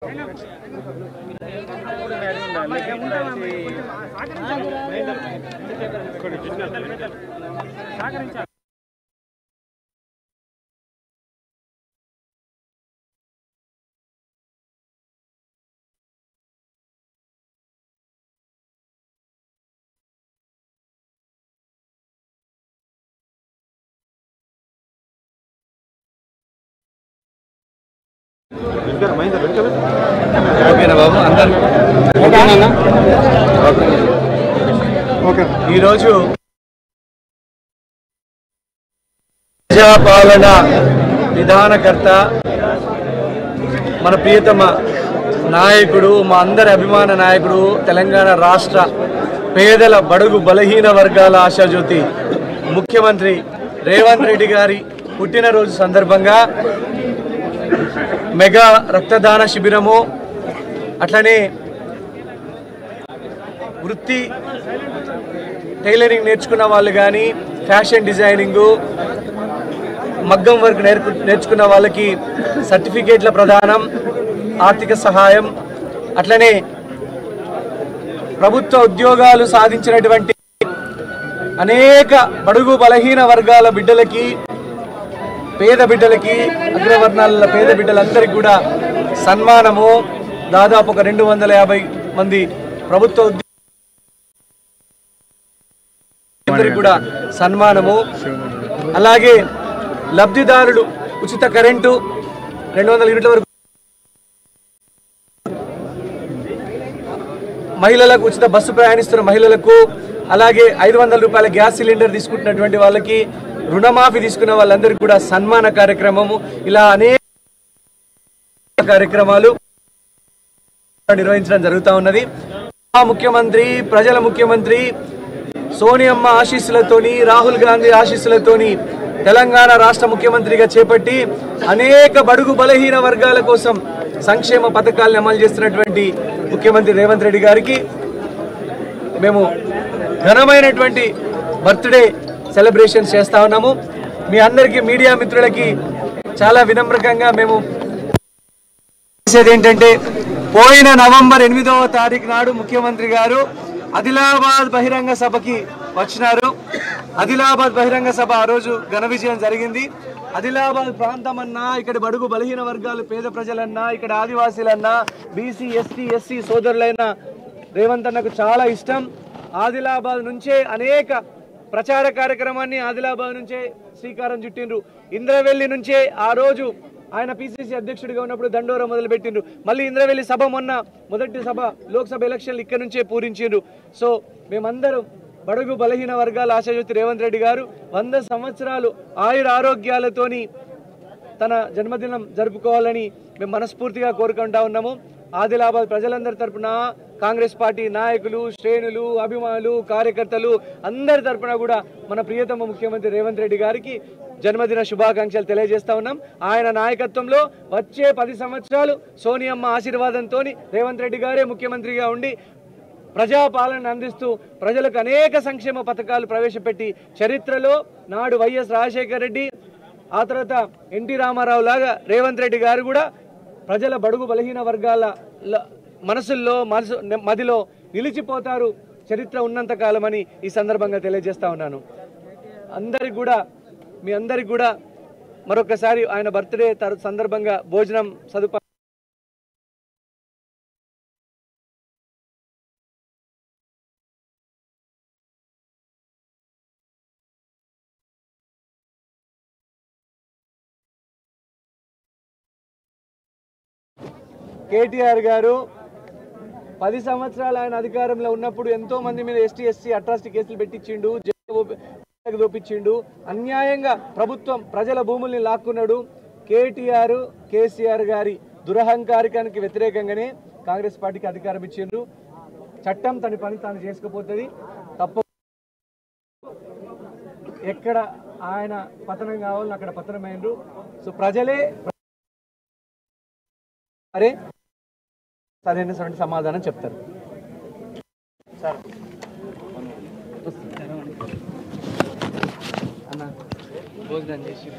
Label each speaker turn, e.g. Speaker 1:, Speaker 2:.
Speaker 1: ఓకేనా బాబు అందరు ఈరోజు ప్రజాపాలన విధానకర్త మన ప్రియతమ నాయకుడు, మా అందరి అభిమాన నాయకుడు, తెలంగాణ రాష్ట్ర పేదల బడుగు బలహీన వర్గాల ఆశాజ్యోతి ముఖ్యమంత్రి రేవంత్ రెడ్డి గారి పుట్టినరోజు సందర్భంగా మెగా రక్తదాన శిబిరము, అట్లనే వృత్తి టైలరింగ్ నేర్చుకున్న వాళ్ళు కానీ, ఫ్యాషన్ డిజైనింగు, మగ్గం వర్క్ నేర్చుకున్న వాళ్ళకి సర్టిఫికేట్ల ప్రదానం, ఆర్థిక సహాయం, అట్లనే ప్రభుత్వ ఉద్యోగాలు సాధించినటువంటి అనేక బడుగు బలహీన వర్గాల బిడ్డలకి, పేద బిడ్డలకి, అగ్రవర్ణాల పేద బిడ్డలందరికీ కూడా సన్మానము, దాదాపు ఒక 250 మంది ప్రభుత్వ ఉద్యోగులందరికీ కూడా సన్మానము, అలాగే లబ్ధిదారులు ఉచిత కరెంటు 200 యూనిట్ల వరకు, మహిళలకు ఉచిత బస్సు ప్రయాణిస్తున్న మహిళలకు, అలాగే 500 రూపాయల గ్యాస్ సిలిండర్ తీసుకుంటున్నటువంటి వాళ్ళకి, రుణమాఫీ తీసుకున్న వాళ్ళందరికీ కూడా సన్మాన కార్యక్రమము, ఇలా అనేక కార్యక్రమాలు నిర్వహించడం జరుగుతూ ఉన్నది. ముఖ్యమంత్రి, ప్రజల ముఖ్యమంత్రి సోనియమ్మ ఆశీస్సులతోని, రాహుల్ గాంధీ ఆశీస్సులతోని తెలంగాణ రాష్ట్ర ముఖ్యమంత్రిగా చేపట్టి అనేక బడుగు బలహీన వర్గాల కోసం సంక్షేమ పథకాలను అమలు చేస్తున్నటువంటి ముఖ్యమంత్రి రేవంత్ రెడ్డి గారికి మేము ఘనమైనటువంటి బర్త్డే సెలబ్రేషన్స్ చేస్తా ఉన్నాము. మీ అందరికీ, మీడియా మిత్రులకి చాలా వినమ్రకంగా మేము చేసేది ఏంటంటే, పోయిన నవంబర్ 8వ తారీఖు నాడు ముఖ్యమంత్రి గారు ఆదిలాబాద్ బహిరంగ సభకి వచ్చినారు. ఆదిలాబాద్ బహిరంగ సభ ఆ రోజు ఘన విజయం జరిగింది. ఆదిలాబాద్ ప్రాంతం అన్నా, ఇక్కడ బడుగు బలహీన వర్గాలు పేద ప్రజలన్నా, ఇక్కడ ఆదివాసీలన్నా, బీసీ ఎస్టీ ఎస్సీ సోదరులైన రేవంత్ అన్నకు చాలా ఇష్టం. ఆదిలాబాద్ నుంచే అనేక ప్రచార కార్యక్రమాన్ని ఆదిలాబాద్ నుంచే శ్రీకారం చుట్టిండ్రు. ఇంద్రవెల్లి నుంచే ఆ రోజు ఆయన పిసిసి అధ్యక్షుడిగా ఉన్నప్పుడు దండోరా మొదలుపెట్టిండ్రు. మళ్ళీ ఇంద్రవెల్లి సభ మొన్న మొదటి సభ లోక్సభ ఎలక్షన్లు ఇక్కడ నుంచే పూరించిండ్రు. సో మేమందరం బడుగు బలహీన వర్గాల ఆశాజ్యోతి రేవంత్ రెడ్డి గారు 100 సంవత్సరాలు ఆయుర ఆరోగ్యాలతోని తన జన్మదినం జరుపుకోవాలని మేము మనస్ఫూర్తిగా కోరుకుంటా ఉన్నాము. ఆదిలాబాద్ ప్రజలందరి తరపున, కాంగ్రెస్ పార్టీ నాయకులు, శ్రేణులు, అభిమానులు, కార్యకర్తలు అందరి తరపున కూడా మన ప్రియతమ ముఖ్యమంత్రి రేవంత్ రెడ్డి గారికి జన్మదిన శుభాకాంక్షలు తెలియజేస్తా ఉన్నాం. ఆయన నాయకత్వంలో వచ్చే 10 సంవత్సరాలు సోనియమ్మ ఆశీర్వాదంతో రేవంత్ రెడ్డి గారే ముఖ్యమంత్రిగా ఉండి ప్రజాపాలన అందిస్తూ ప్రజలకు అనేక సంక్షేమ పథకాలు ప్రవేశపెట్టి చరిత్రలో నాడు వైఎస్ రాజశేఖర రెడ్డి, ఆ తర్వాత ఎన్టీ రామారావు లాగా రేవంత్ రెడ్డి గారు కూడా ప్రజల బడుగు బలహీన వర్గాల మదిలో నిలిచిపోతారు చరిత్ర ఉన్నంత కాలమని ఈ సందర్భంగా తెలియజేస్తా ఉన్నాను. మీ అందరికి కూడా మరొకసారి ఆయన బర్త్డే సందర్భంగా భోజనం సదుపాయం కేటీఆర్ గారు 10 సంవత్సరాలు ఆయన అధికారంలో ఉన్నప్పుడు ఎంతో మంది మీద ఎస్టీ ఎస్సీ అట్రాసిటీ కేసులు పెట్టించిండు, జైలుకు దోపించిండు, అన్యాయంగా ప్రభుత్వం ప్రజల భూముల్ని లాక్కున్నాడు. కేటీఆర్, కేసీఆర్ గారి దురహంకారికానికి వ్యతిరేకంగానే కాంగ్రెస్ పార్టీకి అధికారం ఇచ్చిండ్రు. చట్టం తన పని తాను చేసుకుపోతుంది. తప్ప ఎక్కడ ఆయన పతనం కావాలని అక్కడ పతనమైండ్రు. సో ప్రజలే సరైనటువంటి సమాధానం చెప్తారు. అన్న భోజనం చేసి